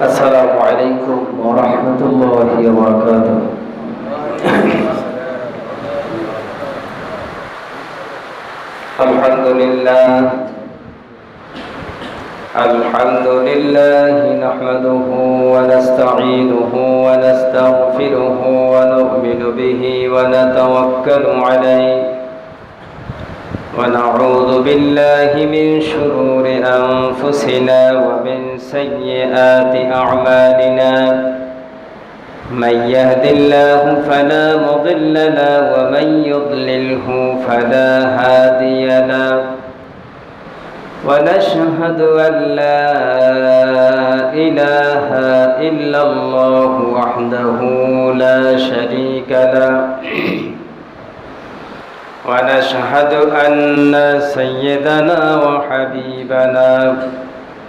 السلام عليكم ورحمة الله وبركاته. الحمد لله نحمده ونستعينه ونستغفره ونؤمن به ونتوكل عليه ونعوذ بالله من شرور أنفسنا ومن سيئات أعمالنا. من يهد الله فلا مضل له ومن يضلله فلا هادي له. ونشهد أن لا إله إلا الله وحده لا شريك له. ونشهد أن سيدنا وحبيبنا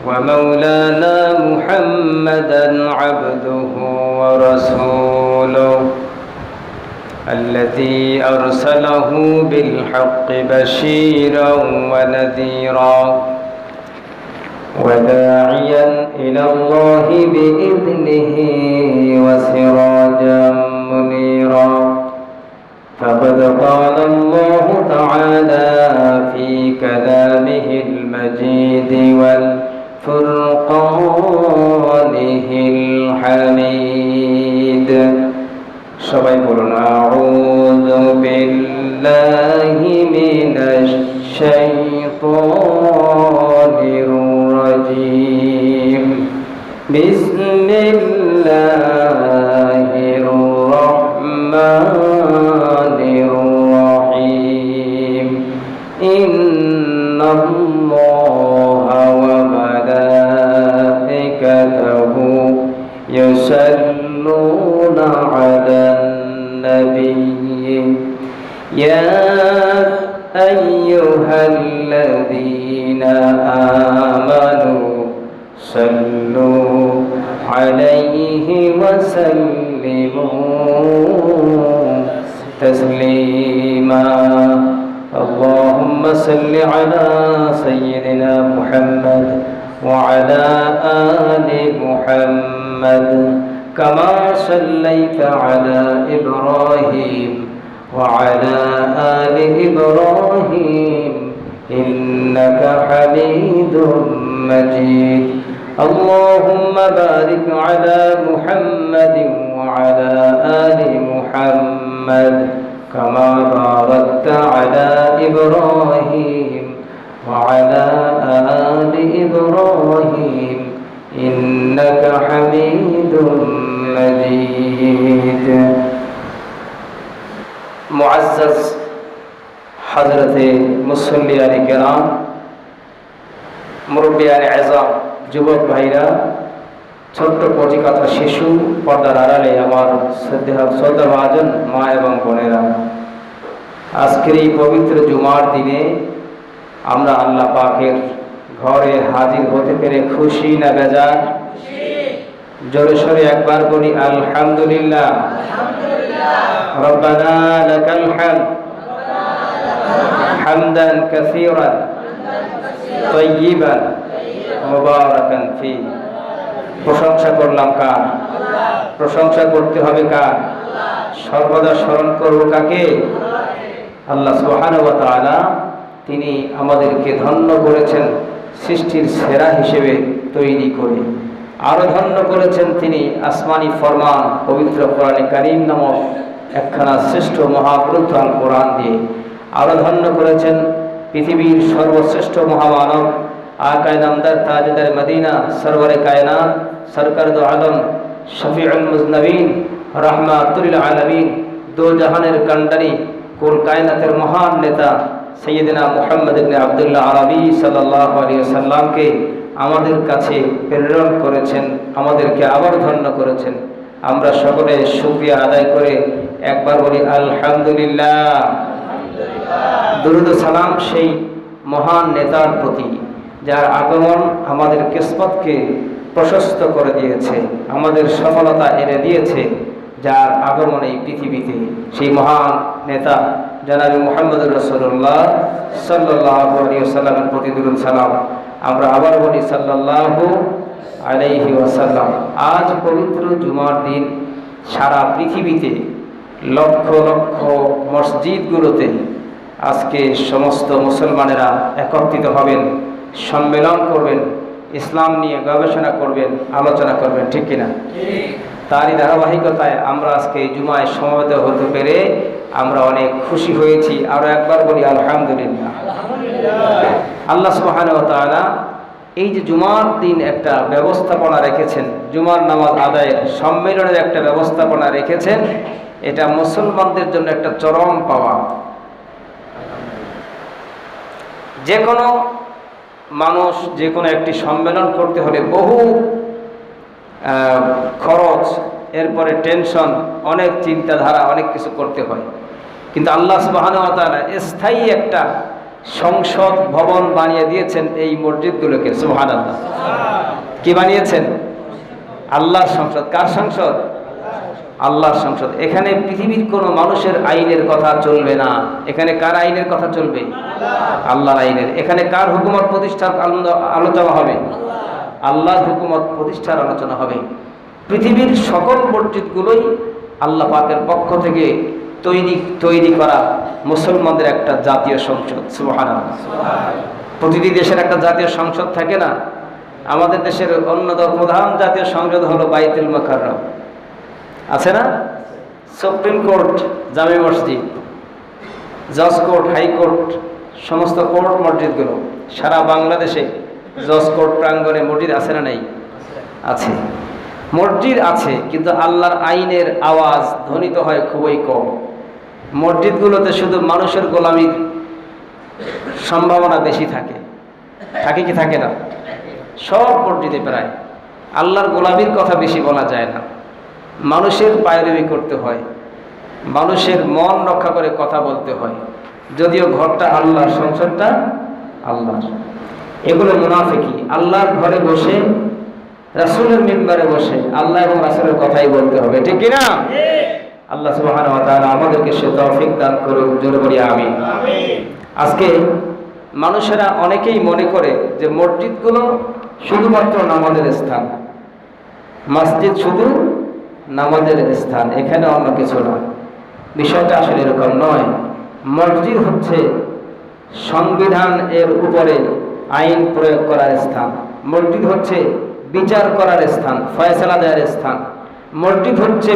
ومولانا محمدا عبده ورسوله الذي أرسله بالحق بشيرا ونذيرا وداعيا إلى الله بإذنه وسراجا منيرا. فقد قال الله تعالى في كلامه المجيد والفرقانه الحميد. সবাই বলুন আউযু বিল্লাহি মিনাশ শাইতানির রাজীম। বিসমিল্লাহির রাহমানির রাহিম। ইন্নাল্লাহা ওয়া মালাইকাতাহু ইউসাল্লুনা আলান নাবিয়্যি ইয়া আইয়ুহাল্লাযীনা আমানু সাল্লু আলাইহি ওয়া সাল্লিমু তাসলিমা। اللهم صل على سيدنا محمد وعلى آل محمد كما صليت على إبراهيم وعلى آل إبراهيم إنك حميد مجيد. اللهم بارك على محمد وعلى آل محمد كما باركت على إبراهيم وعلى آل إبراهيم إنك حميد مجيد. মুআজ্জাজ হযরতে মুসল্লিয়ানে কেরাম, মুরব্বিয়ানে আযম, যুবক ভাইরা, ছোট্ট কচিকাঁচা শিশু, পর্দার আড়ালে আমার শ্রদ্ধা ভাজন মা এবং বোনেরা, আজকের এই পবিত্র জুমার দিনে আমরা আল্লাহ পাকের ঘরে হাজির হতে পেরে খুশি না বেজার? জোরে সোরে একবার বলি আলহামদুলিল্লাহ। রব্বানা লাকাল হামদ হামদান কাসীরান তাইয়িবান মুবারাকান ফি। প্রশংসা করলাম কার? প্রশংসা করতে হবে কার? সর্বদা স্মরণ করব কাকে? আল্লাহ সুবহানাহু ওয়া তাআলা। তিনি আমাদেরকে ধন্য করেছেন সৃষ্টির সেরা হিসেবে তৈরি করে। আরো ধন্য করেছেন তিনি আসমানি ফরমান পবিত্র কোরআনে কারীম নামক একখানা শ্রেষ্ঠ মহাগ্রন্থ আল কোরআন দিয়ে। আরো ধন্য করেছেন পৃথিবীর সর্বশ্রেষ্ঠ মহামানব আকায়ে নামদার তাজদার মদিনা সরওয়ারে কায়নাত সরকার দো আলম শফিউল মুজনবিন রাহমাতুল লিল আলামিন, দো জাহানের কান্ডারি, কুল কায়নাতের মহান নেতা সৈয়দনা মুহাম্মদ ইবনে আব্দুল্লাহ আরবি সাল্লাল্লাহু আলাইহি ওয়াসাল্লামকে আমাদের কাছে প্রেরণ করেছেন, আমাদেরকে আবার ধন্য করেছেন। আমরা সকলে শুকরিয়া আদায় করে একবার বলি আলহামদুলিল্লাহ। দুরূদ ও সালাম সেই মহান নেতার প্রতি যার আগমন আমাদের কিসমতকে প্রশস্ত করে দিয়েছে, আমাদের সফলতা এনে দিয়েছে, যার আগমন এই পৃথিবীতে। সেই মহান নেতা জনাবে মুহাম্মদুর রাসূলুল্লাহ সাল্লাল্লাহু আলাইহি ওয়াসাল্লামের প্রতি দুরূদ সালাম আমরা আবার বলি সাল্লাল্লাহু আলাইহি ওয়াসাল্লাম। আজ পবিত্র জুমার দিন সারা পৃথিবীতে লক্ষ লক্ষ মসজিদগুলোতে আজকে সমস্ত মুসলমানেরা একত্রিত হবেন, সম্মেলন করবেন, ইসলাম নিয়ে গবেষণা করবেন, আলোচনা করবেন, ঠিক কিনা? তারই ধারাবাহিকতায় আমরা আজকে জুমায় সমবেত হতে পেরে আমরা অনেক খুশি হয়েছি। আরও একবার বলি আলহামদুলিল্লাহ। আল্লাহ সুবহানাহু ওয়া তাআলা এই যে জুমার দিন একটা ব্যবস্থাপনা রেখেছেন, জুমার নামাজ আদায়ের সম্মেলনের একটা ব্যবস্থাপনা রেখেছেন, এটা মুসলমানদের জন্য একটা চরম পাওয়া। যে কোনো মানুষ যে কোনো একটি সম্মেলন করতে হলে বহু খরচ, এরপরে টেনশন, অনেক চিন্তাধারা, অনেক কিছু করতে হয়। কিন্তু আল্লাহ সুবহানাহু ওয়া তাআলা স্থায়ী একটা সংসদ ভবন বানিয়ে দিয়েছেন এই মসজিদগুলোকে। সুবহানাল্লাহ। কি বানিয়েছেন? আল্লাহর সংসদ। কার সংসদ? আল্লাহর সংসদ। এখানে পৃথিবীর কোনো মানুষের আইনের কথা চলবে না। এখানে কার আইনের কথা চলবে? আল্লাহর আইনের। এখানে কার হুকুমত প্রতিষ্ঠার আলোচনা হবে? আল্লাহর হুকুমত প্রতিষ্ঠার আলোচনা হবে। পৃথিবীর সকল মসজিদগুলোই আল্লাহ পাকের পক্ষ থেকে তৈরি করা মুসলমানদের একটা জাতীয় সংসদ। সুবহানাল্লাহ। প্রতিটি দেশের একটা জাতীয় সংসদ থাকে না? আমাদের দেশের অন্যতম প্রধান জাতীয় সংসদ হলো বাইতুল মুকাররম, আছে না? সুপ্রিম কোর্ট, জামে মসজিদ, জজ কোর্ট, হাইকোর্ট, সমস্ত কোর্ট মসজিদগুলো সারা বাংলাদেশে জজ কোর্ট প্রাঙ্গণে মসজিদ আছে না? নেই? আছে। মসজিদ আছে, কিন্তু আল্লাহর আইনের আওয়াজ ধ্বনিত হয় খুবই কম। মসজিদগুলোতে শুধু মানুষের গোলামির সম্ভাবনা বেশি থাকে। থাকে কি থাকে না? সব মসজিদে প্রায় আল্লাহর গোলামির কথা বেশি বলা যায় না। মানুষের পায়রবি করতে হয়, মানুষের মন রক্ষা করে কথা বলতে হয়, যদিও ঘরটা আল্লাহর, সংসারটা আল্লাহর। এগুলো মুনাফিকি। আল্লাহর ঘরে বসে, রাসূলের মিম্বারে বসে আল্লাহ এবং রাসূলের কথাই বলতে হবে, ঠিক কিনা? আল্লাহ সুবহানাহু ওয়া তাআলা আমাদেরকে সে তৌফিক দান করুক। জোরে বলি আমিন। আজকে মানুষেরা অনেকেই মনে করে যে মসজিদগুলো শুধুমাত্র নামাজের স্থান, মসজিদ শুধু নামাজের স্থান, এখানে অন্য কিছু নয়। বিষয়টা আসলে এরকম নয়। মসজিদ হচ্ছে সংবিধান এর উপরে আইন প্রয়োগ করার স্থান। মসজিদ হচ্ছে বিচার করার স্থান, ফয়সালা দেওয়ার স্থান। মসজিদ হচ্ছে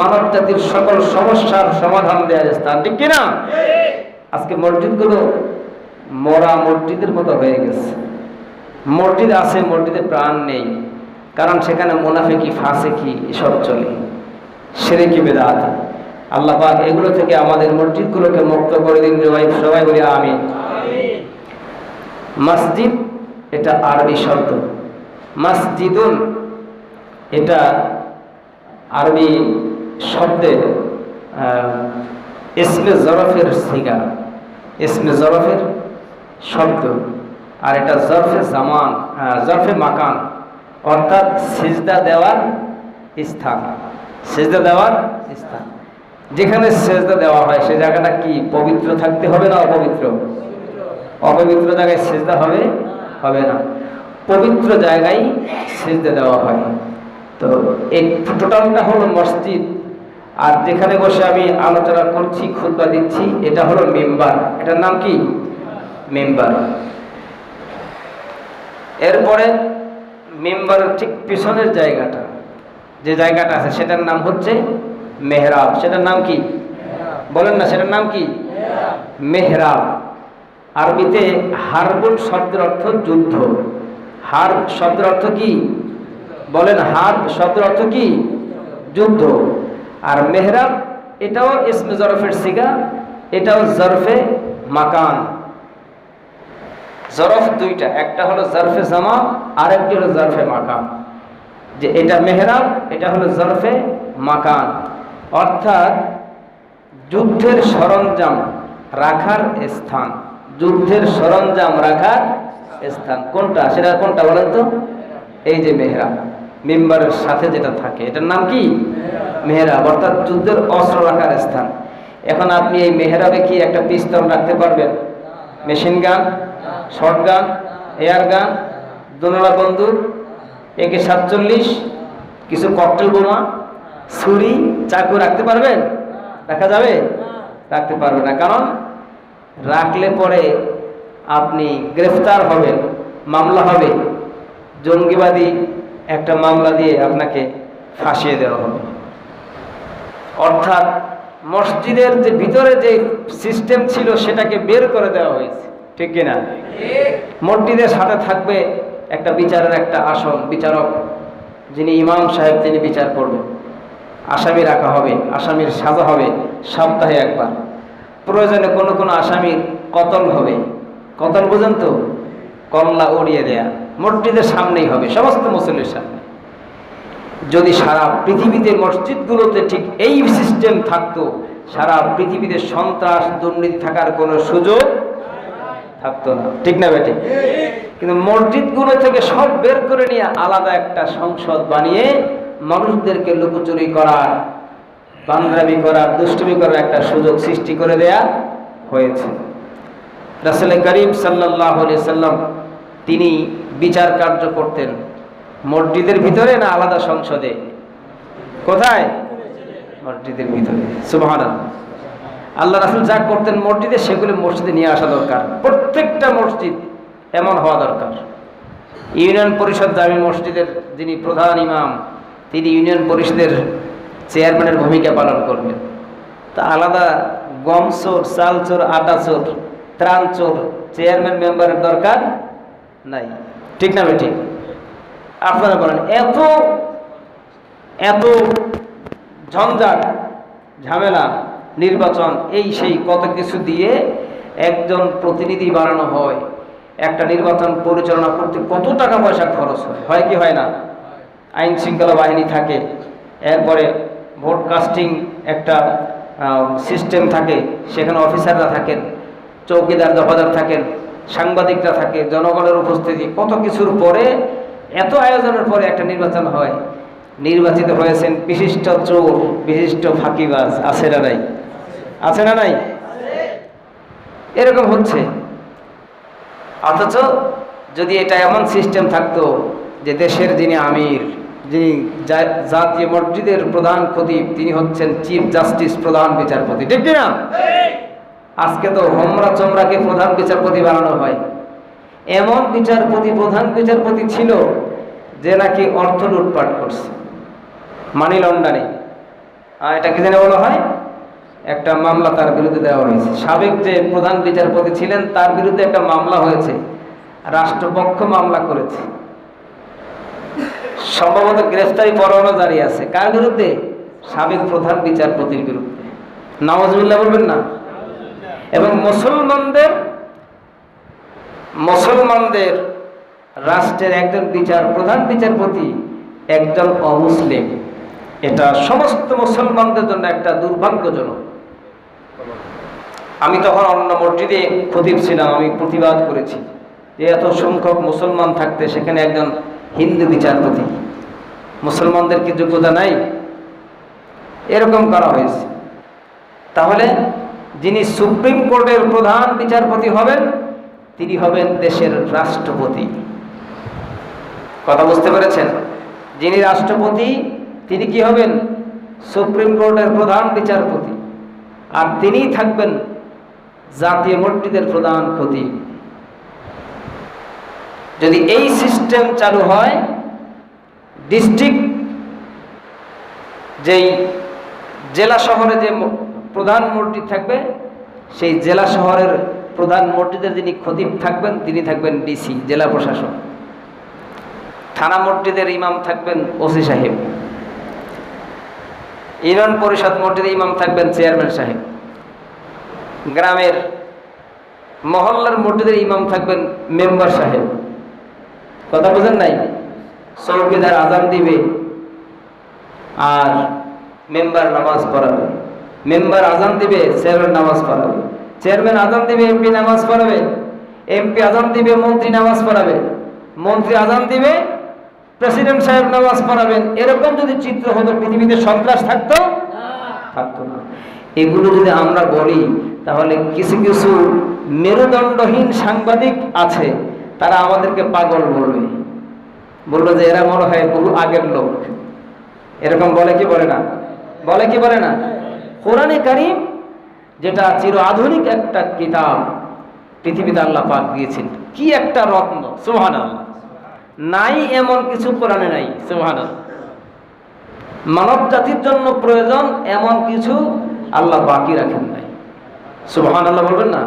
মানব জাতির সকল সমস্যার সমাধান দেওয়ার স্থান, ঠিক কিনা? আজকে মসজিদগুলো মরা মসজিদের মতো হয়ে গেছে। মসজিদ আছে, মসজিদে প্রাণ নেই, কারণ সেখানে মুনাফিকি, ফাসিকি এসব চলে, শিরকি, বিদআত। আল্লাহ পাক এগুলো থেকে আমাদের মসজিদগুলোকে মুক্ত করে দিন। সবাই বলি আমিন। মসজিদ এটা আরবি শব্দ। মসজিদুন এটা আরবি শব্দে ইসমে জরফের সিগা, ইসমে জরফের শব্দ, আর এটা জরফে জামান, জরফে মাকান, অর্থাৎ সিজদা দেওয়ার স্থান। সিজদা দেওয়ার স্থান, যেখানে সিজদা দেওয়া হয় সেই জায়গাটা কি পবিত্র থাকতে হবে না অপবিত্র? অপবিত্র জায়গায় সিজদা হবে? হবে না। পবিত্র জায়গায় সিজদা দেওয়া হয়। তো এই টোটালটা হলো মসজিদ। আর যেখানে বসে আমি আলোচনা করছি, খুতবা দিচ্ছি, এটা হলো মিম্বার। এটার নাম কি? মিম্বার। এরপরে মিম্বারের ঠিক পিছনের জায়গাটা, যে জায়গাটা আছে, সেটার নাম হচ্ছে মেহরাব। সেটার নাম কি? বলেন না, সেটার নাম কি? মেহরাব। আরবিতে হারবুন শব্দের অর্থ যুদ্ধ। হারব শব্দের অর্থ কি? বলেন, হারব শব্দের অর্থ কি? যুদ্ধ। আর মেহরাব এটাও ইসমে জরফের সিগা, এটাও জরফে মাকান। জরফ দুইটা, একটা হলো জরফে জামা, আর একটি হলো জরফে মাকান। যে এটা মেহরাব, এটা হলো জরফে মাকান, অর্থাৎ যুদ্ধের সরঞ্জাম রাখার স্থান। যুদ্ধের সরঞ্জাম রাখার স্থান কোনটা? সেটা কোনটা বলেন তো? এই যে মেহরাব, মিম্বারের সাথে যেটা থাকে, এটার নাম কি? মেহরাব, অর্থাৎ যুদ্ধের অস্ত্র রাখার স্থান। এখন আপনি এই মেহরাবে কি একটা পিস্তল রাখতে পারবেন? Machine gun, short gun, air গান, দোনলা বন্দুক, AK-47, কিছু ককটেল বোমা, ছুরি, চাকু রাখতে পারবেন? রাখা যাবে? রাখতে পারবে না। কারণ রাখলে পরে আপনি গ্রেফতার হবেন, মামলা হবে, জঙ্গিবাদী একটা মামলা দিয়ে আপনাকে ফাঁসিয়ে দেওয়া হবে। অর্থাৎ মসজিদের যে ভিতরে যে সিস্টেম ছিল সেটাকে বের করে দেওয়া হয়েছে, ঠিক কিনা? মসজিদের সাথে থাকবে একটা বিচারের একটা আসন, বিচারক, যিনি ইমাম সাহেব, তিনি বিচার করবেন। আসামি রাখা হবে, আসামির সাজা হবে সপ্তাহে একবার। প্রয়োজনে কোনো কোনো আসামির কতল হবে। কতল বুঝেন তো? কল্লা উড়িয়ে দেয়া। মসজিদের সামনেই হবে, সমস্ত মুসল্লির সামনে। যদি সারা পৃথিবীতে মসজিদগুলোতে ঠিক এই সিস্টেম থাকতো, সারা পৃথিবীতে সন্ত্রাস দুর্নীতি থাকার কোনো সুযোগ থাকতো না, ঠিক না বেটে? কিন্তু মসজিদগুলো থেকে সব বের করে নিয়ে আলাদা একটা সংসদ বানিয়ে মানুষদেরকে লুকোচুরি করার, বান্দামি করার, দুষ্টুমি করার একটা সুযোগ সৃষ্টি করে দেয়া হয়েছে। রাসূল করিম সাল্লাল্লাহু আলাইহি সাল্লাম তিনি বিচার কার্য করতেন মসজিদের ভিতরে না আলাদা সংসদে? কোথায়? মসজিদের ভিতরে। সুবহানাল্লাহ। আল্লাহ রাসূল যা করতেন মসজিদে, সেগুলো মসজিদে নিয়ে আসা দরকার। প্রত্যেকটা মসজিদ এমন হওয়া দরকার। ইউনিয়ন পরিষদ জামি মসজিদের যিনি প্রধান ইমাম, তিনি ইউনিয়ন পরিষদের চেয়ারম্যানের ভূমিকা পালন করবেন। তা আলাদা গম চোর, চাল চোর, আটা চোর, ত্রাণ চোর চেয়ারম্যান মেম্বারের দরকার নাই, ঠিক না বেঠিক? আপনারা বলেন, এত এত ঝঞ্ঝাট ঝামেলা, নির্বাচন, এই সেই কত কিছু দিয়ে একজন প্রতিনিধি বানানো হয়। একটা নির্বাচন পরিচালনা করতে কত টাকা পয়সা খরচ হয়, হয় কি হয় না? আইন শৃঙ্খলা বাহিনী থাকে, এরপরে ভোট কাস্টিং একটা সিস্টেম থাকে, সেখানে অফিসাররা থাকেন, চৌকিদার দফাদার থাকেন, সাংবাদিকরা থাকে, জনগণের উপস্থিতি, কত কিছুর পরে, এত আয়োজনের পরে একটা নির্বাচন হয়। নির্বাচিত হয়েছেন বিশিষ্ট চোর, বিশিষ্ট ফাঁকিবাজ, আছে না নাই? আছে না নাই? এরকম হচ্ছে। অথচ যদি এটা এমন সিস্টেম থাকতো যে দেশের যিনি আমির, যিনি জাতীয় মসজিদের প্রধান খতিব, তিনি হচ্ছেন চিফ জাস্টিস, প্রধান বিচারপতি, ঠিক না? আজকে তো হোমরা চোমরাকে প্রধান বিচারপতি বানানো হয়। এমন বিচারপতি, প্রধান বিচারপতি ছিল যে নাকি অর্থ লুটপাট করছে, মানি লন্ডারিং। এটা কি জানে বলা হয়? একটা মামলা তার বিরুদ্ধে দেওয়া হয়েছে। সাবেক যে প্রধান বিচারপতি ছিলেন তার বিরুদ্ধে একটা মামলা হয়েছে, রাষ্ট্রপক্ষ মামলা করেছে। সম্ভবত গ্রেফতারি পরোয়ানা জারি আছে। কার বিরুদ্ধে? সাবেক প্রধান বিচারপতির বিরুদ্ধে। নাউজুবিল্লাহ বলবেন না? এবং মুসলমানদের রাষ্ট্রের একজন প্রধান বিচারপতি একজন অমুসলিম, এটা সমস্ত মুসলমানদের জন্য একটা দুর্ভাগ্যজনক। আমি তখন অন্য মসজিদে খতিব ছিলাম, আমি প্রতিবাদ করেছি যে এত সংখ্যক মুসলমান থাকতে সেখানে একজন হিন্দু বিচারপতি, মুসলমানদের কি যোগ্যতা নাই? এরকম করা হয়েছে। তাহলে যিনি সুপ্রিম কোর্টের প্রধান বিচারপতি হবেন, তিনি হবেন দেশের রাষ্ট্রপতি। কথা বুঝতে পেরেছেন? যিনি রাষ্ট্রপতি তিনি কি হবেন? সুপ্রিম কোর্টের প্রধান বিচারপতি। আর তিনিই থাকবেন জাতীয় মসজিদের প্রধান খতিব। যদি এই সিস্টেম চালু হয়, ডিস্ট্রিক্ট যেই জেলা শহরে যে প্রধান মসজিদ থাকবে, সেই জেলা শহরের প্রধান মসজিদের যিনি খতিব থাকবেন তিনি থাকবেন ডিসি, জেলা প্রশাসক। থানা মসজিদের ইমাম থাকবেন ওসি সাহেব। ইউনিয়ন পরিষদ মসজিদের ইমাম থাকবেন চেয়ারম্যান সাহেব। গ্রামের মহল্লার মসজিদের ইমাম থাকবেন মেম্বার সাহেব। কথা বুঝেন নাই? চৌকিদার আজান দিবে আর মেম্বার নামাজ পড়াবে। মেম্বার আজান দিবে, চেয়ারম্যান নামাজ পড়াবে। চেয়ারম্যান আজান দিবে, এমপি নামাজ পড়াবে। এমপি আজান দিবে, মন্ত্রী নামাজ পড়াবে। মন্ত্রী আজান দিবে, প্রেসিডেন্ট সাহেব নামাজ পড়াবেন। এরকম যদি চিত্র হতো, পৃথিবীতে সন্ত্রাস থাকতো? থাকতো না। এগুলো যদি আমরা বলি, তাহলে কিছু কিছু মেরুদণ্ডহীন সাংবাদিক আছে, তারা আমাদেরকে পাগল বলবে বললো যে এরা মনে হয় বহু আগের লোক। এরকম বলে কি বলে না? বলে কি বলে না? কোরআনে কারীম যেটা চির আধুনিক একটা কিতাব পৃথিবীতে আল্লাহ পাক দিয়েছেন, কি একটা রত্ন! সুবহানাল্লাহ। নাই এমন কিছু কোরআনে নাই। সুবহানাল্লাহ। মানব জাতির জন্য প্রয়োজন এমন কিছু আল্লাহ বাকি রাখেন নাই। সুবহানাল্লাহ বলবেন না?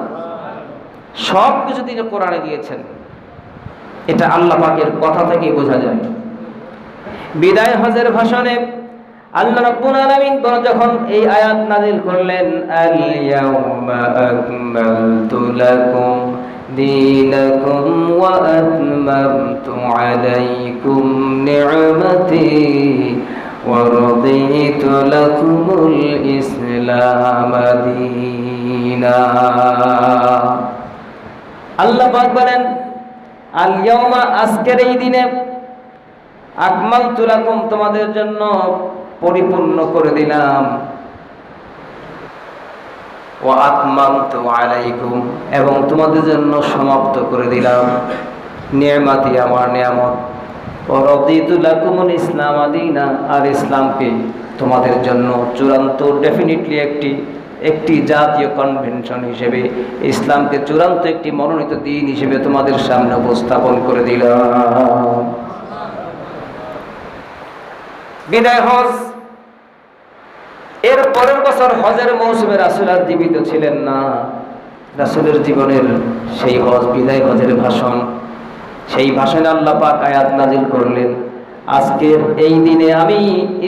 সব কিছু তিনি কোরআনে দিয়েছেন। এটা আল্লাহ পাকের কথা থেকে বোঝা যায়। বিদায় হজের ভাষণে আল্লাহ রাব্বুল আলামিন যখন এই আয়াত নাযিল করলেন, আল ইয়াউমা আকমালতু লাকুম দীনাকুম ওয়া আতমামতু আলাইকুম নি'মাতি ওয়া রাদিতু লাকুমুল ইসলাম দীনা। আল্লাহ পাক বলেন, আল ইয়াউমা, আজকের এই দিনে, আকমালতু লাকুম, তোমাদের জন্য পরিপূর্ণ করে দিলাম, ওয়া আতমামতু আলাইকুম, এবং তোমাদের জন্য সমাপ্ত করে দিলাম, নিয়ামতি, আমার নিয়ামত, ওয়া রাদিতু লাকুমুল ইসলাম দীনা, আর ইসলামকে তোমাদের জন্য চূড়ান্ত, ডেফিনিটলি একটি জাতীয় কনভেনশন হিসেবে, ইসলামকে চূড়ান্ত একটি মনোনীত দিন হিসেবে তোমাদের সামনে উপস্থাপন করে দিলাম। বিদায় হজ। এর পরের বছর হজের মৌসুমে রাসূল আর জীবিত ছিলেন না। রাসূলের জীবনের সেই হজ, বিদায় হজের ভাষণ, সেই ভাষণে আল্লাহ পাক আয়াত নাযিল করলেন, আজকের এই দিনে আমি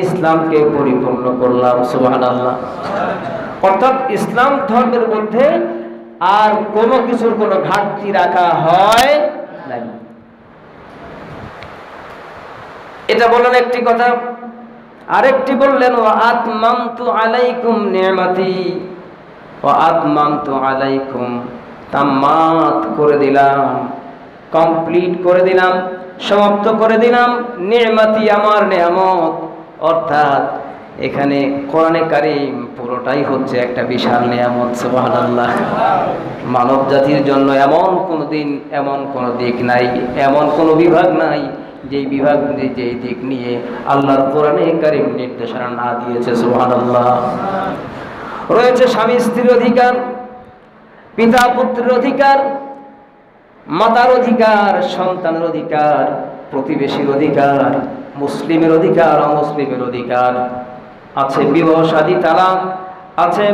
ইসলামকে পরিপূর্ণ করলাম। সুবহানাল্লাহ। অর্থাৎ ইসলাম ধর্মের মধ্যে আর কোনো কিছুর কোনো ঘাটতি রাখা হয় নাই। এটা বললেন একটি কথা। আরেকটি বললেন, ওয়া আতমামতু আলাইকুম নি'মাতি, ওয়া আতমামতু আলাইকুম, তাম্মাত করে দিলাম, কমপ্লিট করে দিলাম, সমাপ্ত করে দিলাম, নি'মাতি, আমার নিয়ামত। অর্থাৎ এখানে কোরআনে কারীম পুরোটাই হচ্ছে একটা বিশাল নিয়ামত। সুবহানাল্লাহ। মানব জাতির জন্য এমন কোনো দিন, এমন কোনো দিক নাই, এমন কোনো বিভাগ নাই যেই বিভাগ, যেই দিক নিয়ে আল্লাহর কোরআনে কারীম নির্দেশনা না দিয়েছে। সুবহানাল্লাহ। রয়েছে স্বামী স্ত্রীর অধিকার, পিতা পুত্রের অধিকার, মাতার অধিকার, সন্তানের অধিকার, প্রতিবেশীর অধিকার, মুসলিমের অধিকার, অমুসলিমের অধিকার, আছে বিবাহ শাদী তালাক, আছে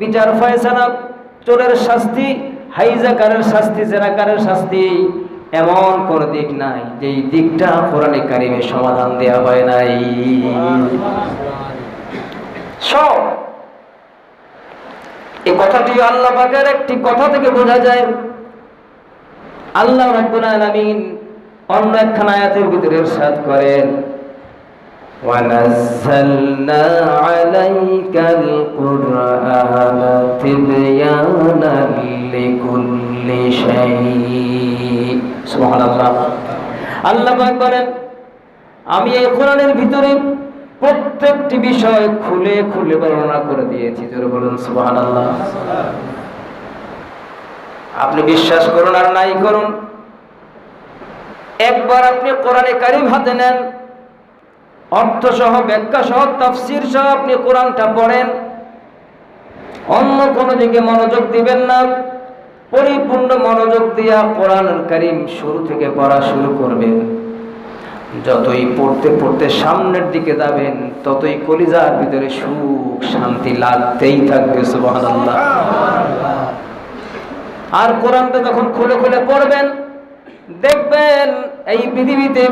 বিচার ফয়সালা, চোরের শাস্তি, হাইজাকারের শাস্তি, জেনাকারের শাস্তি। এমন কোন দিক নাই যেই দিকটা কোরআনে কারীমে সমাধান দেয়া হয় নাই। সব এই কথাটি আল্লাহ পাকের একটি কথা থেকে বোঝা যায়। আল্লাহ রাব্বুল আলামিন অন্য একখানা আয়াতের ভিতরে ইরশাদ করেন, ওয়া নাযালনা আলাইকাল কুরআনা তিবয়ানান লিকুল্লি শাই। সুবহানাল্লাহ। আল্লাহ পাক বলেন, আমি এই কোরআনের ভিতরে প্রত্যেকটি বিষয় খুলে খুলে বর্ণনা করে দিয়েছি। জোরে বলুন সুবহানাল্লাহ। আপনি বিশ্বাস করুন আর নাই করুন, একবার আপনি কোরআনে কারীম হাতে নেন, অর্থ সহ, ব্যাখ্যা সহ, তাফসীর সহ আপনি কোরআনটা পড়েন, অন্য কোনো দিকে মনোযোগ দিবেন না, পরিপূর্ণ মনোযোগ দিয়া কোরআনুল কারীম শুরু থেকে পড়া শুরু করবেন। যতই পড়তে পড়তে সামনের দিকে যাবেন, ততই কলিজার ভিতরে সুখ শান্তি লাগতেই থাকবে। সুবহানাল্লাহ। আর কোরআনটা যখন খুলে খুলে পড়বেন, দেখবেন এই পৃথিবীতে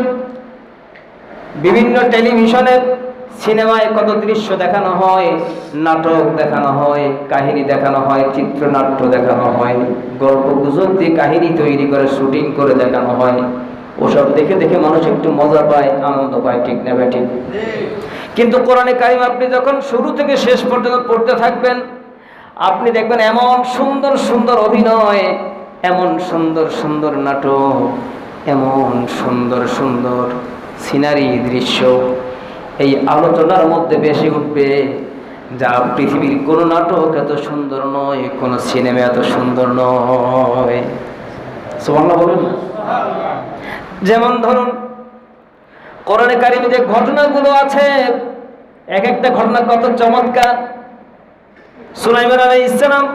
বিভিন্ন টেলিভিশনে, সিনেমায় কত দৃশ্য দেখানো হয়, নাটক দেখানো হয়, কাহিনী দেখানো হয়, চিত্রনাট্য দেখানো হয়, গল্প গুজব দিয়ে কাহিনী তৈরি করে শুটিং করে দেখানো হয়। ওসব দেখে দেখে মানুষ একটু মজা পায়, আনন্দ পায়, ঠিক না বেঠিক? কিন্তু কোরআনে কারীম আপনি যখন শুরু থেকে শেষ পর্যন্ত পড়তে থাকবেন, আপনি দেখবেন এমন সুন্দর সুন্দর অভিনয়, এমন সুন্দর সুন্দর নাটক, এমন সুন্দর সুন্দর সিনারি, দৃশ্য এই আলোচনার মধ্যে বেশি উঠবে, যা পৃথিবীর কোনো নাটক এত সুন্দর নয়, কোনো সিনেমা এত সুন্দর নয়। সুবহানাল্লাহ বলুন। যেমন ধরুন, কোরআনে কারিমে যে ঘটনাগুলো আছে, এক একটা ঘটনা কত চমৎকার। সুলাইমান আলাইহিস সালাম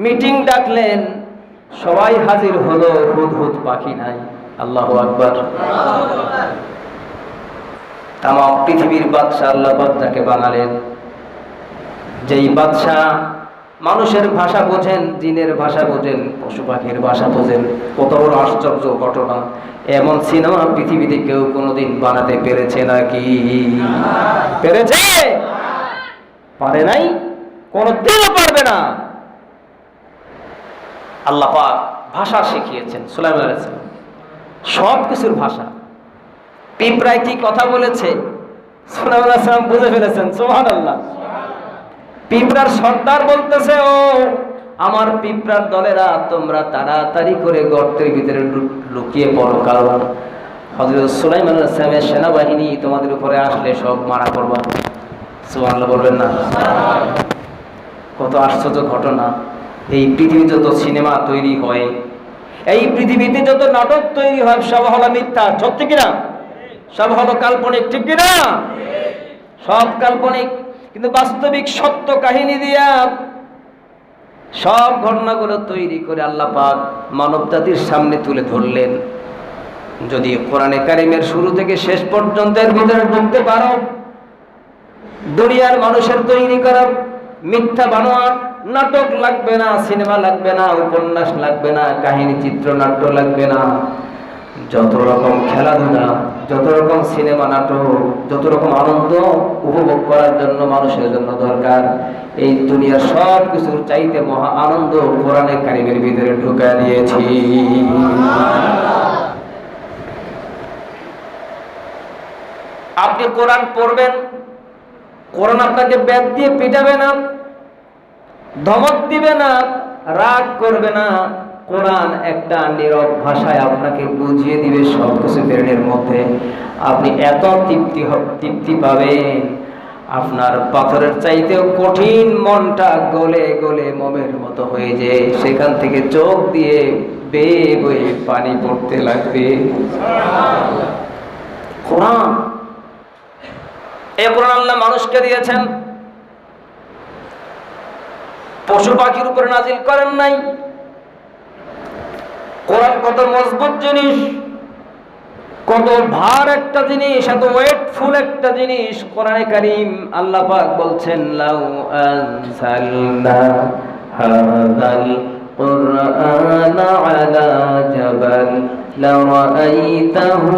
মিটিং ডাকলেন, সবাই হাজির হলো, হুদহুদ পাখি নাই। আল্লাহু আকবার। তাম পৃথিবীর বাদশা আল্লাহ পাক যাকে বানালেন, যেই বাদশা মানুষের ভাষা বোঝেন, জিনের ভাষা বোঝেন, পশু পাখির ভাষা বোঝেন, কত বড় আশ্চর্য ঘটনা। এমন সিনেমা পৃথিবীতে কেউ কোনোদিন বানাতে পেরেছে নাকি? পেরেছে? পারে নাই, কোনোদিনও পারবে না। আল্লাহ পাক ভাষা শিখিয়েছেন সুলাইমান আলাইহিস সালাম, সব কিছুর ভাষা। পিঁপড়ায় কি কথা বলেছে সুলাইমান আলাইহিস সালাম বুঝে ফেলেছেন। সুবহানাল্লাহ। পিঁপড়ার সর্দার বলতেছে, ও আমার পিঁপড়ার দলেরা, তোমরা তাড়াতাড়ি করে গর্তের ভিতরে লুকিয়ে পড়ো, কারণ হযরত সুলাইমান আলাইহিস সালামের সেনাবাহিনী তোমাদের উপরে আসলে সব মারা করবা। সুবহানাল্লাহ বলবেন না? কত আশ্চর্য ঘটনা। এই পৃথিবীতে যত সিনেমা তৈরি হয়, এই পৃথিবীতে যত নাটক তৈরি হয়, সব হলো মিথ্যা, সত্যি কিনা? সব হলো কাল্পনিক, ঠিক কিনা? সব কাল্পনিক, কিন্তু বাস্তবিক সত্য কাহিনী দিয়া সব ঘটনাগুলো তৈরি করে আল্লাহ পাক মানব জাতির সামনে তুলে ধরলেন। যদি কোরআনে কারিমের শুরু থেকে শেষ পর্যন্ত এর ভিতরে ঢুকতে পারো, দুনিয়ার মানুষের তৈরি করা মিথ্যা বানোয়াট নাটক লাগবে না, সিনেমা লাগবে না, উপন্যাস লাগবে না, কাহিনী চিত্রনাট্য লাগবে না, যত রকম খেলাধুলা, যত রকম সিনেমা নাটক, যত রকম আনন্দ উপভোগ করার জন্য মানুষের জন্য দরকার, এই দুনিয়ার সব কিছুর চাইতে মহা আনন্দ কোরআনে কারিমের ভিতরে ঢুকা দিয়েছি। আপনি কোরআন পড়বেন, কোরআন আপনাকে ব্যাট দিয়ে পিটাবে না, ধমক দিবে না, রাগ করবে না। কোরআন একটা নীরব ভাষায় আপনাকে বুঝিয়ে দিবে সবকিছু ব্রেনের মধ্যে। আপনি এত তৃপ্তি পাবেন, আপনার পাথরের চাইতেও কঠিন মনটা গলে গলে মোমের মতো হয়ে যায়, সেখান থেকে চোখ দিয়ে বেয়ে বয়ে পানি পড়তে লাগবে। কোরআন, এই কোরআন আল্লাহ মানুষকে দিয়েছেন, পশু পাখির উপরে নাজিল করেন নাই। কোরআন কত মজবুত জিনিস, কত ভার একটা জিনিস, এত ওয়েটফুল একটা জিনিস। কোরআনে কারীম আল্লাহ পাক বলছেন, লাউ আনজালনা হাযাল কুরআনা আলা জাবাল লারাআইতাহু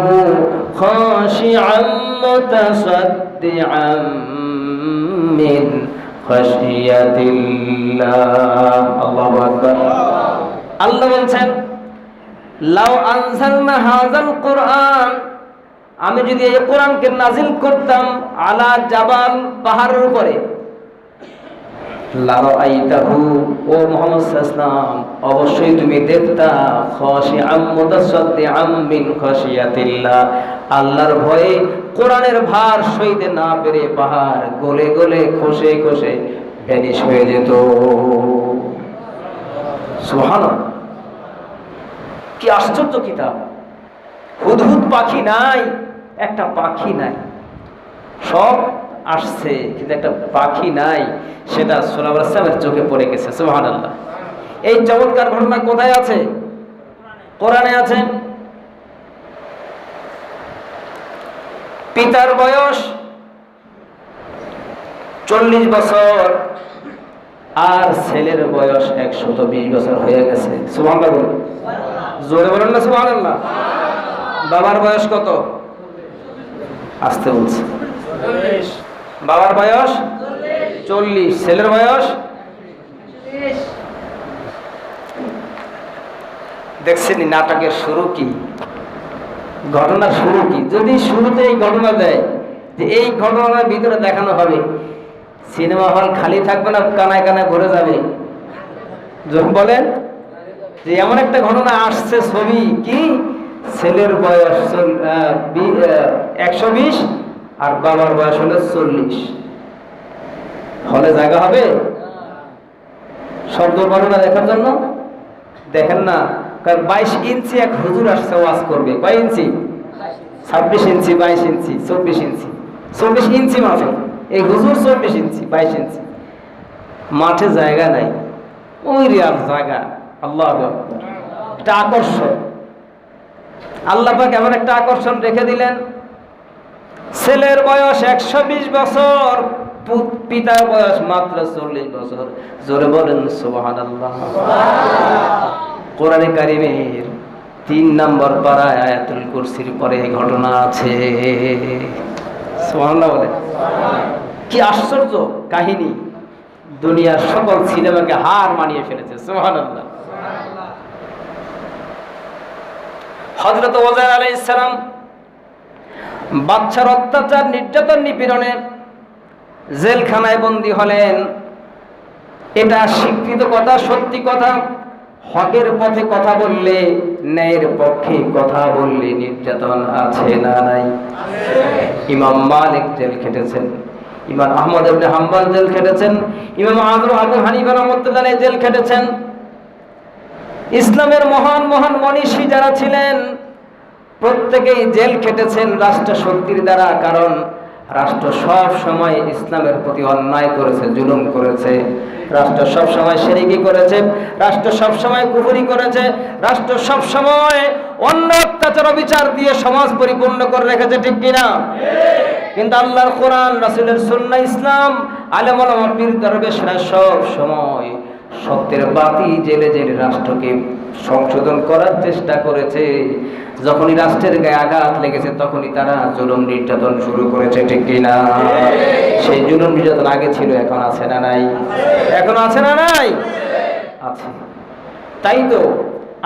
খাশিআম মুতাসাদ্দিআম মিন খাশিয়াতিল্লাহ। আল্লাহু আকবার। আল্লাহ বলছেন, লাউ আনজালনা হাযাল কুরআন, আমি যদি এই কোরআনকে নাজিল করতাম আলা জাবাল, পাহাড়ের উপরে, লারাআইতাহু, ও মুহাম্মদ সাল্লাল্লাহু আলাইহি ওয়াসাল্লাম, অবশ্যই তুমি দেখতা, খাশিআম মুতাসাদ্দিআম মিন খাশিয়াতিল্লাহ, আল্লাহর ভয়ে কোরআনের ভার সইতে না পেরে পাহাড় গলে গলে খসে খসে ভ্যানিশ হয়ে যেত। সুবহানাল্লাহ। কি আশ্চর্য কিতাব! হুদহুদ পাখি নাই, একটা পাখি নাই, সব আসছে কিন্তু একটা পাখি নাই, সেটা সুলাইমান আলাইহিস সালামের চোখে পড়ে গেছে। সুবহানাল্লাহ। এই চমৎকার ঘটনা কোথায় আছে? কোরআনে আছে। পিতার বয়স 40 বছর আর ছেলের বয়স 120 বছর হয়ে গেছে। সুবহানাল্লাহ। জোরে বলেন না সুবহানাল্লাহ। বাবার বয়স কত? আসতে বলছে। বাবার বয়স 40, ছেলের বয়স 30। দেখছেন নাটকের শুরু কি, ঘটনার শুরু কি? যদি শুরুতে এই ঘটনা দেয় যে এই ঘটনার ভিতরে দেখানো হবে, সিনেমা হল খালি থাকবে না, কানায় কানায় ভরে যাবে। যখন বলেন যে এমন একটা ঘটনা আসছে, ছবি কি, ছেলের বয়স 120 আর বাবার বয়স হলো 40, হলে জায়গা হবে শব্দ বর্ণনা দেখার জন্য? দেখেন না, কারণ 22 ইঞ্চি এক হুজুর আসছে ওয়াজ করবে। কয় ইঞ্চি? 26 ইঞ্চি, 22 ইঞ্চি, 24 ইঞ্চি, 24 ইঞ্চি মাফে এই হুজুর 24 ইঞ্চি, 22 ইঞ্চি। মাঠে জায়গা নাই, ওই রিয়াল জায়গা। আল্লাহু আকবার। এটা আকর্ষণ। আল্লাহ পাক এমন একটা আকর্ষণ রেখে দিলেন, ছেলের বয়স 120 বছর, পিতার বয়স মাত্র 40 বছর। জোরে বলেন সুবহানাল্লাহ। কোরআনে কারিমের 3 নম্বর পারায় আয়াতুল কুরসির পরে এই ঘটনা আছে। সুবহানাল্লাহ বলেন। কি আশ্চর্য কাহিনী, দুনিয়ার সকল সিনেমাকে হার মানিয়ে ফেলেছে। সুবহানাল্লাহ। হযরত ওজাইর আলাইহিস সালাম বাচ্চার অত্যাচার, নির্যাতন, নিপীড়নে জেলখানায় বন্দী হলেন। এটা স্বীকৃত কথা, সত্যি কথা। হকের পথে কথা বললে, ন্যায়ের পক্ষে কথা বললে নির্যাতন আছে না নাই? ইমাম মালিক জেল খেটেছেন, ইমাম আহমদ ইবনে হাম্বল জেল খেটেছেন, ইমাম আবু হানিফা রাহমাতুল্লাহ আলাইহি জেল খেটেছেন। ইসলামের মহান মহান মনীষী যারা ছিলেন প্রত্যেকেই জেল খেটেছেন রাষ্ট্র শক্তির দ্বারা। কারণ রাষ্ট্র সব সময় ইসলামের প্রতি অন্যায় করেছে, জুলুম করেছে। রাষ্ট্র সব সময় শিরকি করেছে, রাষ্ট্র সব সময় কুফরি করেছে, রাষ্ট্র সব সময় অন্য অত্যাচার বিচার দিয়ে সমাজ পরিপূর্ণ করে রেখেছে। ঠিক কিনা? কিন্তু আল্লাহর কোরআন, রাসূলের সুন্নাহ, ইসলাম, আলেম ওলামা, পীর দরবেশরা সব সময় সত্যের বাতি জেলে জেলে রাষ্ট্রকে সংশোধন করার চেষ্টা করেছে। যখনই রাষ্ট্রের গায়ে আঘাত লেগেছে তখনই তারা জুলুম নির্যাতন শুরু করেছে। ঠিক কিনা? সেই জুলুম নির্যাতন আগে ছিল, এখন আছে না নাই? এখন আছে না নাই? আছে। তাই তো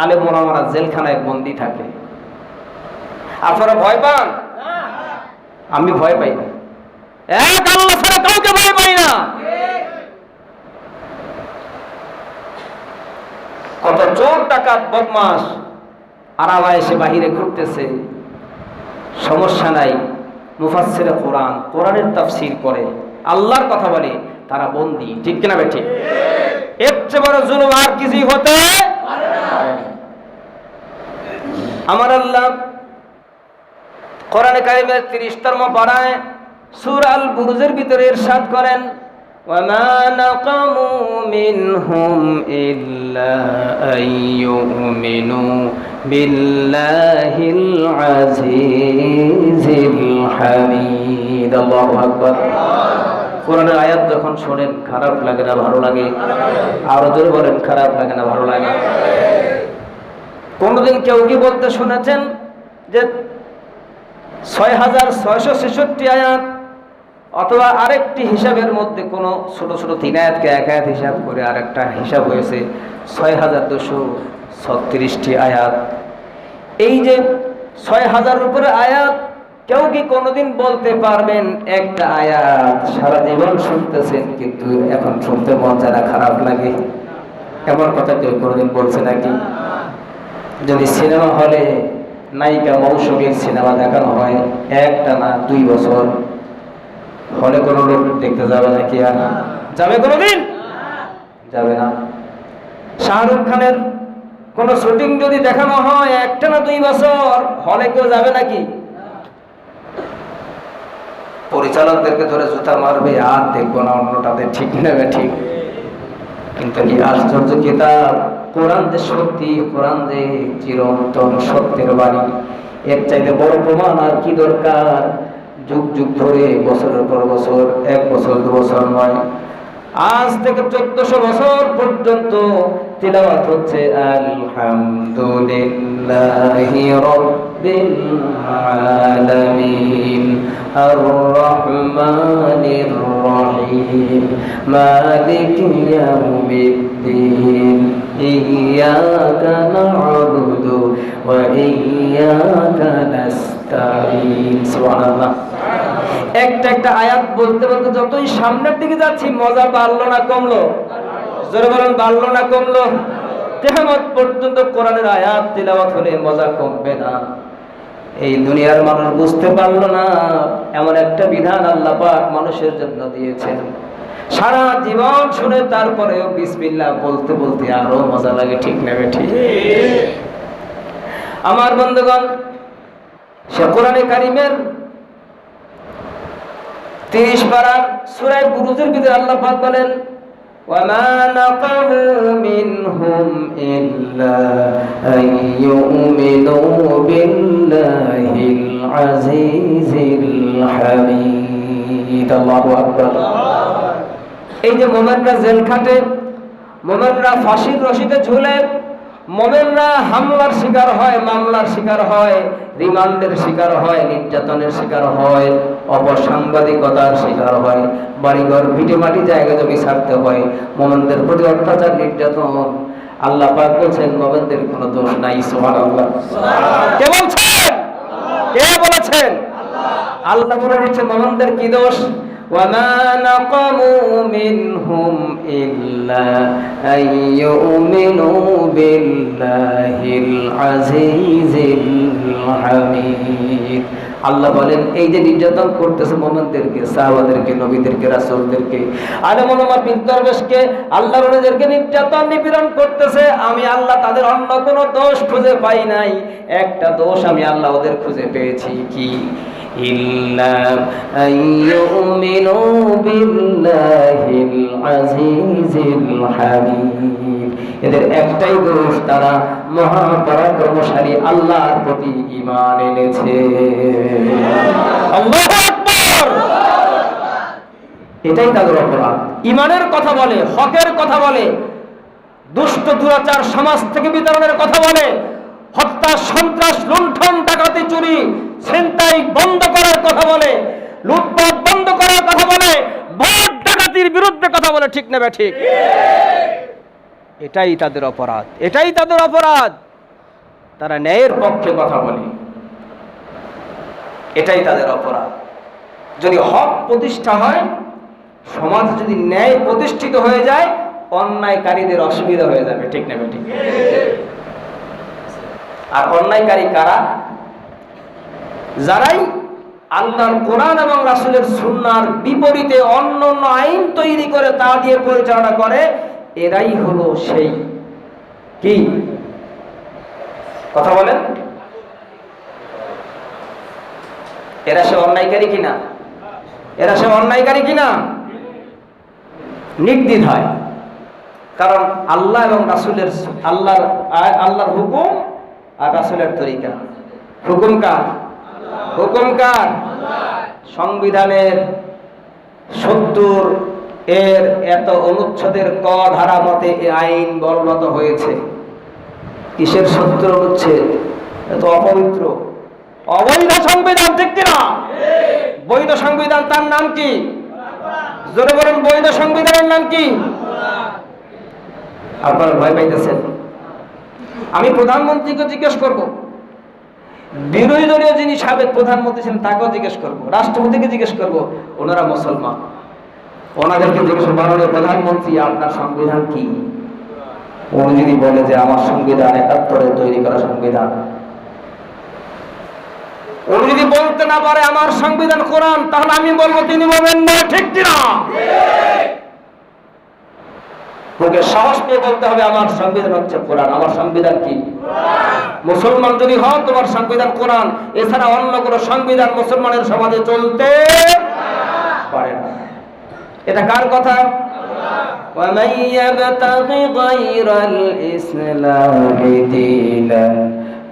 আলেম ওলামারা জেলখানায় বন্দী থাকে। আপনারা ভয় পান? আমি ভয় পাই না। এক আল্লাহ ছাড়া কাউকে ভয় পাই না। কত চোর ডাকাত বদমাস আরামে এসে বাহিরে ঘুরতেছে, সমস্যা নাই। মুফাসসিরে কোরআন কোরআনের তাফসীর করে, আল্লাহর কথা বলে, তারা বন্দী। ঠিক কিনা বেঠি? এর চেয়ে বড় জুলুম আর কিছুই হতে পারে না। আমার আল্লাহ কোরআনে কারিমের 30তম পারায় সূরা আল বুরুজের ভিতরে ইরশাদ করেন, وَمَا نَقَمُوا مِنْهُمْ إِلَّا أَن يُؤْمِنُوا بِاللَّهِ الْعَزِيزِ الْحَمِيدِ। আল্লাহু আকবার। কোরআনের আয়াত যখন শোনেন খারাপ লাগে না ভালো লাগে? আরো জোরে বলেন, খারাপ লাগে না ভালো লাগে? কোনদিন কেউ কি বলতে শুনেছেন যে 6666 আয়াত অথবা আরেকটি হিসাবের মধ্যে কোন ছোট ছোট 3 আয়াতকে এক আয়াত হিসাব করে আরেকটা হিসাব হয়েছে 6236টি আয়াত? এই যে 6000 উপরে আয়াত, কেউ কি কোনোদিন বলতে পারবেন একটা আয়াত সারা জীবন শুনতেছেন কিন্তু এখন শুনতে মন চায় না, খারাপ লাগে? এমন কথা কেউ কোনোদিন বলছে নাকি? যদি সিনেমা হলে নায়িকা মৌসুমীর সিনেমা দেখানো হয় একটা না 2 বছর, হলে কোন লোক দেখতে যাবে নাকি? আর যাবে কোনোদিন? যাবে না। শাহরুখ খানের কোন শুটিং যদি দেখানো হয় একটা না 2 বছর, হলে কেউ যাবে নাকি? পরিচালকদেরকে ধরে জুতা মারবে, আর দেখবো না অন্যটাতে। ঠিক নেবে? ঠিক। কিন্তু কি আশ্চর্য কিতাব কোরআন, যে সত্যি, কোরআন যে চিরন্তন সত্যের বাণী, এর চাইতে বড় প্রমাণ আর কি দরকার? যুগ যুগ ধরে, বছরের পর বছর, 1 বছর 2 বছর নয়, আজ থেকে 1400 বছর পর্যন্ত তিলাওয়াত হচ্ছে আলহামদুলিল্লাহি রাব্বিল আলামিন আর রহমানির রহিম মালিকি ইয়াউমিদ্দিন ইয়্যাকা না'বুদু ওয়া ইয়্যাকা নাস্তাঈন। সুবহানাল্লাহ। একটা একটা আয়াত বলতে বলতে যতই সামনের দিকে যাচ্ছি মজা বাড়লো না কমলো? জোরে বলেন, বাড়লো না কমলো? কিয়ামত পর্যন্ত কোরআনের আয়াত তিলাওয়াত হলে মজা কমবে না। এই দুনিয়ার মানুষ বুঝতে পারলো না এমন একটা বিধান আল্লাহ পাক মানুষের জন্য দিয়েছেন। সারা জীবন শুনে তারপরেও বিসমিল্লাহ বলতে বলতে আরো মজা লাগে। ঠিক নেবে? ঠিক। আমার বন্ধুগণ, সে কোরআনে কারিমের 30 পারার সূরা বুরুজের ভিতরে আল্লাহ পাক বলেন وَمَا نَقَمُوا مِنْهُمْ إِلَّا أَن يُؤْمِنُوا بِاللَّهِ الْعَزِيزِ الْحَمِيدِ আল্লাহু আকবার। এই যে মুমিনরা জেল খাটে, মুমিনরা ফাঁসির রশিতে ঝুলে, মুমিনরা হামলার শিকার হয়, মামলার শিকার হয়, রিমান্ডের শিকার হয়, নির্যাতনের শিকার হয়, অপসাংবাদিকতার শিকার হয়, বাড়িঘর ভিটে মাটি জায়গা জমি ছাড়তে হয়, মুমিনদের প্রতি অত্যাচার নির্যাতন, আল্লাহ পাক বলছেন মুমিনদের কোনো দোষ নাই। সুবহানাল্লাহ। কে বলছেন? কে বলেছেন? আল্লাহ বলে দিচ্ছেন মুমিনদের কি দোষ। وَمَا نَقَمُوا مِنْهُمْ إِلَّا أَن يُؤْمِنُوا بِاللَّهِ الْعَزِيزِ الْحَمِيدِ। আল্লাহ বলেন এই যে নির্যাতন করতেছে মুমিনদেরকে, সাহাবাদেরকে, নবীদেরকে, রাসূলদেরকে, আলেম ওলামা, পীর দরবেশকে, আল্লাহর ওলিদেরকে নির্যাতন নিপীড়ন করতেছে, আমি আল্লাহ তাদের অন্য কোনো দোষ খুঁজে পাই নাই। একটা দোষ আমি আল্লাহ ওদের খুঁজে পেয়েছি, কি? إلا أن يؤمنوا بالله العزيز الحميد। এদের একটাই দোষ, তারা মহাপরাক্রমশালী আল্লাহর প্রতি ঈমান এনেছে। আল্লাহু আকবার। এটাই তাদের অপরাধ। ঈমানের কথা বলে, হকের কথা বলে, দুষ্ট দুরাচার সমাজ থেকে বিতরণের কথা বলে, হত্যা, সন্ত্রাস, লুণ্ঠন, ডাকাতি, চুরি, ছিনতাই বন্ধ করার কথা বলে, লুটপাট বন্ধ করার কথা বলে, ভোট ডাকাতির বিরুদ্ধে কথা বলে, ঠিক না ঠিক? এটাই তাদের অপরাধ, এটাই তাদের অপরাধ। তারা ন্যায়ের পক্ষে কথা বলে, এটাই তাদের অপরাধ। যদি হক প্রতিষ্ঠা হয়, সমাজ যদি ন্যায় প্রতিষ্ঠিত হয়ে যায়, অন্যায়কারীদের অসুবিধা হয়ে যাবে, ঠিক না ঠিক? আর অন্যায়কারী কারা? যারাই আল্লাহর কোরআন এবং রাসূলের সুন্নাহর বিপরীতে অন্য অন্য আইন তৈরি করে তা দিয়ে পরিচালনা করে, এরাই হলো সেই কি কথা বলেন, এরা সে অন্যায়কারী কিনা? এরা সে অন্যায়কারী কিনা? নির্দ্বিধায়। কারণ আল্লাহ এবং রাসূলের, আল্লাহর হুকুম আর রাসূলের তরিকা। হুকুম কার? হুকুম কার? সংবিধানের 70 এর এত অনুচ্ছেদের ক ধারা মতে এই আইন বলবৎ হয়েছে। কিসের 70 অনুচ্ছেদ? এত অপবিত্র, অবৈধ সংবিধান, ঠিক কিনা? বৈধ সংবিধান, তার নাম কি? জোরে বলেন, বৈধ সংবিধানের নাম কি? আপনারা ভয় পাইতেছেন? আমি প্রধানমন্ত্রীকে জিজ্ঞেস করব, বিরোধী দলীয় যিনি সাবেক প্রধানমন্ত্রী ছিলেন তাকেও জিজ্ঞেস করব, রাষ্ট্রপতিকে জিজ্ঞেস করব, ওনারা মুসলমান, ওনাদেরকে জিজ্ঞেস করব, প্রধানমন্ত্রী আপনার সংবিধান কি? উনি যদি বলে যে আমার সংবিধান 71-এ তৈরি করা সংবিধান, উনি যদি বলতে না পারে আমার সংবিধান কোরআন, তাহলে আমি বলবো তিনি বলবেন না, ঠিক কিনা? ওকে সাহস পেয়ে বলতে হবে আমার সংবিধান হচ্ছে কোরআন। আমার সংবিধান কি? মুসলমান যদি হন তোমার সংবিধান কোরআন, এছাড়া অন্য কোন সংবিধান মুসলমানের সমাজে চলতে পারে না। এটা কার কথা? وَمَن يَبْتَغِ غَيْرَ الْإِسْلَامِ دِينًا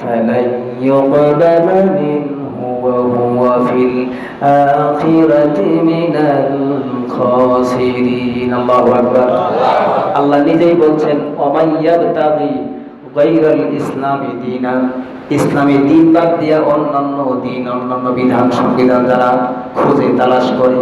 فَلَن يُقْبَلَ مِنْهُ وَهُوَ فِي الْآخِرَةِ مِنَ الْخَاسِرِينَ। আল্লাহু আকবার। আল্লাহ নিজেই বলছেন وَمَن يَبْتَغِ غَيْرَ الْإِسْلَامِ دِينًا, ইসলামী দিন বাদ দিয়ে অন্যান্য দিন, অন্যান্য বিধান, সংবিধান যারা খুঁজে তালাশ করে,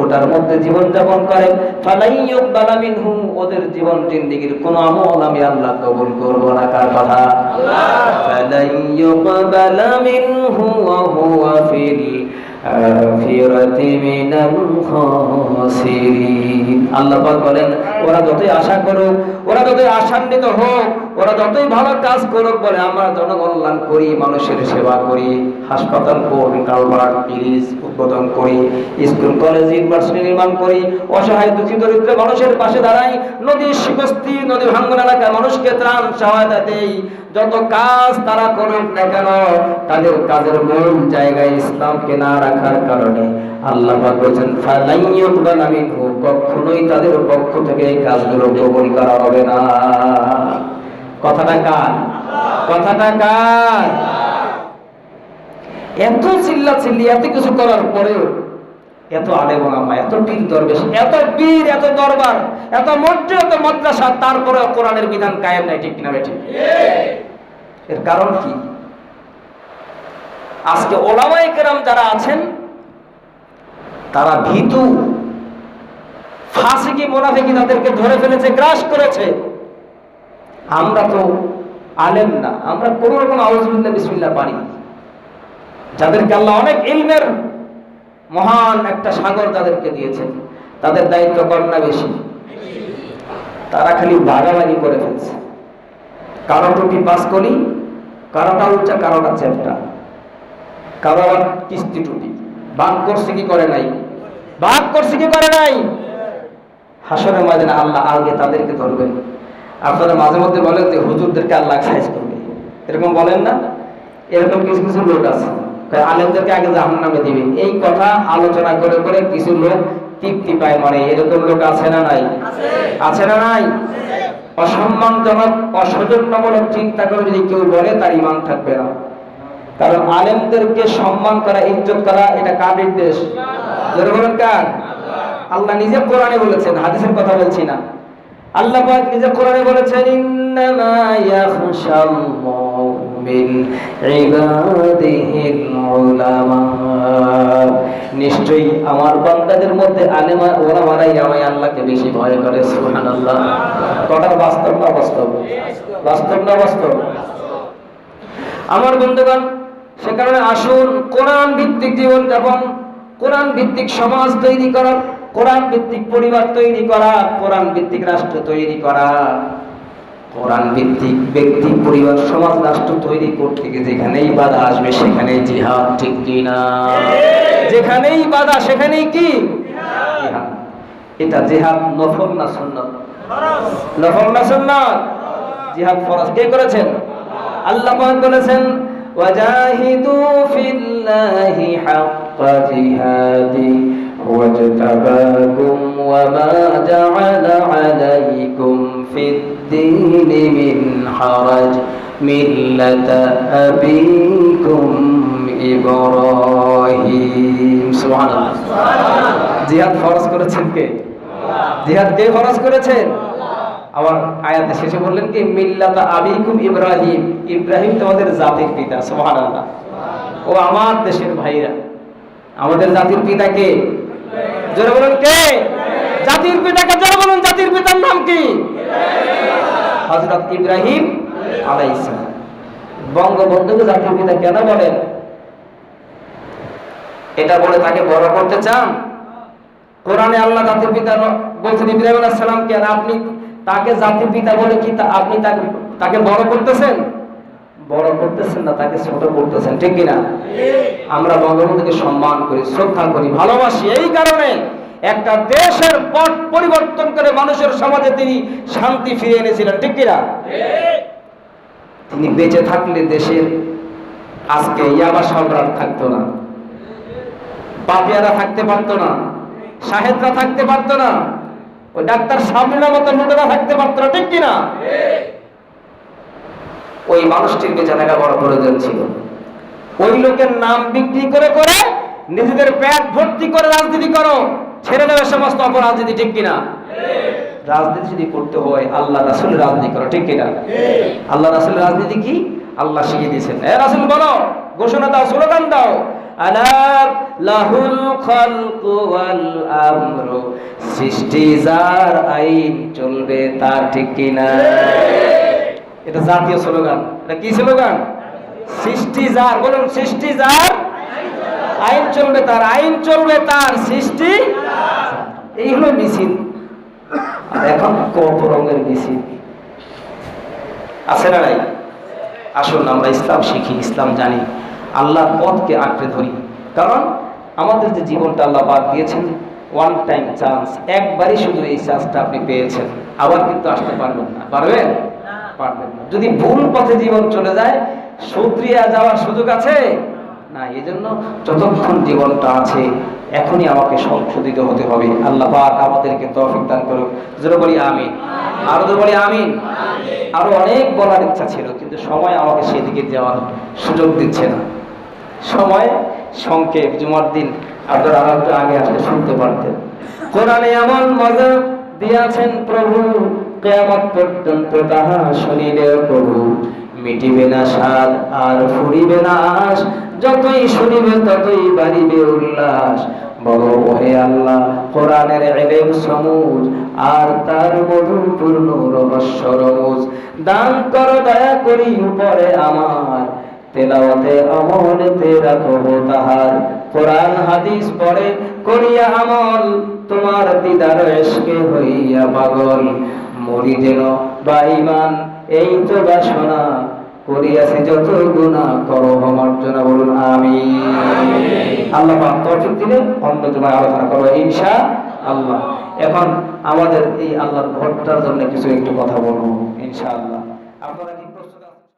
ওটার মধ্যে জীবন যাপন করে, ফালাই ইউকবালা মিনহু, ওদের জীবন জিন্দেগীর কোন আমল আমি আল্লাহ কবুল করব না। কার কথা? আল্লাহ। ফালাই ইউকবালা মিনহু ওয়া হুয়া ফিল আখিরাতি মিনাল খাসিরিন। আল্লাহ পাক বলেন ওরা যতই আশা করুক, ওরা যতই আশান্বিত হোক, ওরা যতই ভালো কাজ করুক, বলে আমরা জনকল্যাণ করি, মানুষের সেবা করি, হাসপাতাল, কোর্ট, কালভার্ট, ব্রিজ উদ্বোধন করি, স্কুল, কলেজ, ইউনিভার্সিটি নির্মাণ করি, অসহায় দুঃখী দরিদ্র মানুষের পাশে দাঁড়াই, নদীর শিকস্তি, নদী ভাঙ্গন এলাকার মানুষকে ত্রাণ সহায়তা দেই, যত কাজ তারা করুক না কেন, তাদের কাজের মূল জায়গায় ইসলামকে না রাখার কারণে আল্লাহ পাক বলেছেন ফালাই ইউকবাল মিনহু, কখনোই তাদের পক্ষ থেকে এই কাজগুলো কবুল করা হবে না। কথাটা কার? কথাটা কার? এত চিল্লাচিল্লি, এত কিছু করার পরেও, এত আলেম ওলামা, এত পীর দরবেশ, এত পীর, এত দরবার, এত মসজিদ, এত মাদ্রাসা, তারপরে কোরআনের বিধান কায়েম নাই। ঠিক কিনা বেঠিক? এর কারণ কি? আজকে ওলামায়ে কেরাম যারা আছেন তারা ভীতু, ফাসিকি মুনাফিকি তাদেরকে ধরে ফেলেছে, গ্রাস করেছে। আমরা তো আলেম না, আমরা কোন রকম আউযুবিল্লাহ বিসমিল্লাহ পারি। যাদেরকে আল্লাহ অনেক ইলমের মহান একটা সাগর যাদেরকে দিয়েছেন, তাদের দায়িত্ব কম না বেশি? তারা খালি ভাগাভাগি করে ফেলছে। কারো টুপি পাস করি, কারোটা উচ্চা, কারোটা চ্যাপটা, কারো আবার কিস্তি টুপি। ভাগ করছে কি করে নাই? ভাগ করছে কি করে নাই? হাসরের ময়দানে আল্লাহ আগে তাদেরকে ধরবেন। আপনারা মাঝে মধ্যে বলেন যে হুজুরদেরকে আল্লাহ সাইজ করবে, এরকম বলেন না? এরকম কিছু কিছু লোক আছে, আলেমদেরকে আগে জাহান্নামে দিবে। এই কথা আলোচনা করে করে কিছু লোক তৃপ্তি পায়, মানে এরকম লোক আছে না নাই? আছে না নাই? অসম্মানজনক, অসৌজন্যমূলক চিন্তা করে যদি কেউ বলে, তার ঈমান থাকবে না। কারণ আলেমদেরকে সম্মান করা, ইজ্জত করা, এটা কার নির্দেশ? যারা বলেন কার? আল্লাহ নিজে কোরআনে বলেছেন, হাদিসের কথা বলছি না। আল্লাহ পাক নিজে কোরআনে বলেছেন ইন্নামা ইয়াখশাল্লাহু মিন ইবাদিহিল উলামা, নিশ্চয়ই আমার বান্দাদের মধ্যে আলেম আর ওলামারাই আমি আল্লাহকে বেশি ভয় করে। সুবহানাল্লাহ। কথা বাস্তব না বাস্তব? বাস্তব না বাস্তব? আমার বন্ধুগণ, সে কারণে আসুন কোরআন ভিত্তিক জীবন যাপন, কোরআন ভিত্তিক সমাজ তৈরি করা, কোরআন ভিত্তিক পরিবার তৈরি করা, কোরআন ভিত্তিক রাষ্ট্র তৈরি করা। কোরআন ভিত্তিক ব্যক্তি, পরিবার, সমাজ, রাষ্ট্র তৈরি করতে গিয়ে যেখানেই বাধা আসবে সেখানেই জিহাদ। ঠিক কি না? যেখানেই বাধা সেখানেই কি জিহাদ। এটা জিহাদ নফল না সুন্নাত? নফল না সুন্নাত? জিহাদ ফরজ। কে করেছেন? আল্লাহ পাক বলেছেন ওয়াজাহিদু ফিল্লাহি হাক্কা জিহাদি ওয়াজতাবাকুম ওয়ামা জাআলা আলাইকুম ফিদ-দীনি মিন হারাজ মিল্লাতা আবিকুম ইব্রাহিম। সুবহানাল্লাহ। জিহাদ ফরজ করেছেন কে? জিহাদ কে ফরজ করেছেন? আবার আয়াতে শেষে বললেন কি মিল্লাতা আবিকুম ইব্রাহিম, ইব্রাহিম তোমাদের জাতির পিতা। সুবহানাল্লাহ। ও আমার দেশের ভাইরা, আমাদের জাতির পিতা কে? জোরে বলুন কে? জাতির পিতাকে জোরে বলুন। জাতির পিতার নাম কি? হযরত ইব্রাহিম আলাইহিস সালাম। বঙ্গবন্ধুকে জাতির পিতা কেন বলেন? এটা বলে তাকে বড় করতে চান? কোরআনে আল্লাহ জাতির পিতা বলছেন ইব্রাহিম আলাইহিস সালামকে, আর আপনি তাকে জাতির পিতা বলে কি আপনি তাকে বড় করতেছেন? বড় করতেছেন না, তাকে ছোট করতেছেন। ঠিক কিনা? আমরা বঙ্গবন্ধুকে সম্মান করি, শ্রদ্ধা করি, ভালোবাসি। এই কারণে একটা দেশের পট পরিবর্তন করে মানুষের সমাজে তিনি শান্তি ফিরিয়ে এনেছিলেন। ঠিক কিনা? তিনি বেঁচে থাকলে দেশের আজকে ইয়াবা সম্রাট থাকতো না, পাপিয়ারা থাকতে পারতো না, শাহেদরা থাকতে পারতো না, ওই ডাক্তার সামনের মতো লোকেরা থাকতে পারতো না। ঠিক কিনা? ওই মানুষটির বেঁচে থাকা বড় প্রয়োজন ছিল। ওই লোকের নাম বিক্রি করে করে নিজেদের পেট ভর্তি করে রাজনীতি করো, ছেড়ে দেবে সমস্ত অপরাজনীতি। ঠিক কিনা? রাজনীতি যদি করতে হয় আল্লাহ রাসূলের রাজনীতি করো। ঠিক কিনা? আল্লাহ রাসূলের রাজনীতি কি আল্লাহ শিখিয়ে দিয়েছেন। এ রাসূল বলো, ঘোষণা দাও, স্লোগান দাও, আলা লাহুল খালকু ওয়াল আমরু, সৃষ্টি যার, আইন চলবে তার। ঠিক কিনা? এটা জাতীয় স্লোগান। এটা কি স্লোগান? সৃষ্টি যার, বলুন সৃষ্টি যার, আইন চলবে তার, আইন চলবে তার, সৃষ্টি। এই হলো মিছিল। আর এখন কত রঙের মিছিল আছে না নাই? আসুন আমরা ইসলাম শিখি, ইসলাম জানি, আল্লাহর পথকে আঁকড়ে ধরি। কারণ আমাদের যে জীবনটা আল্লাহ পাক দিয়েছেন, ওয়ান টাইম চান্স, একবারই শুধু এই চান্সটা আপনি পেয়েছেন, আবার কিন্তু আসতে পারবেন না। পারবেন? পারবেন না। যদি ভুল পথে জীবন চলে যায়, শুধরিয়ে যাওয়ার সুযোগ আছে না। এই জন্য যতক্ষণ জীবনটা আছে এখনই আমাকে সংশোধিত হতে হবে। আল্লাহ পাক আমাদেরকে তৌফিক দান করুক। জোরে বলি আমিন। আরো জোরে বলি আমিন। আরো অনেক বলার ইচ্ছা ছিল, কিন্তু সময় আমাকে সেদিকে যাওয়ার সুযোগ দিচ্ছে না। সময় সংক্ষেপ। জুমার দিন আপনারা আরেকটু আগে আসলে শুনতে পারতেন। কোরআনে এমন মজা দিয়েছেন প্রভু, কিয়ামত পর্যন্ত তাহা শুনিলে প্রভু মিটিবে না স্বাদ আর ফুরিবে না আশ, যতই শুনিবে ততই বাড়িবে উল্লাস। বলো ওহে আল্লাহ কোরআনের ইলম সমুজ আর তার মধুপূর্ণ রহস্য রমুজ দান করো দয়া করি উপরে আমার, তেলাওয়াতে আমলেতে রাখো তাহার। কোরআন হাদিস পড়ে করিয়া আমল, তোমার দিদার ইশকে হইয়া পাগল। মরি যেন বা ঈমান এই তো বাসনা, করিয়াছি যত গুনাহ করো মার্জনা। বলুন আমিন। আল্লাহ পাক তৌফিক দিলে অন্য জমায় আলোচনা করবো ইনশাআল্লাহ। এখন আমাদের এই আল্লাহর ঘরটার জন্য কিছু একটু কথা বলবো ইনশাআল্লাহ। আপনারা কি প্রস্তুত আছেন?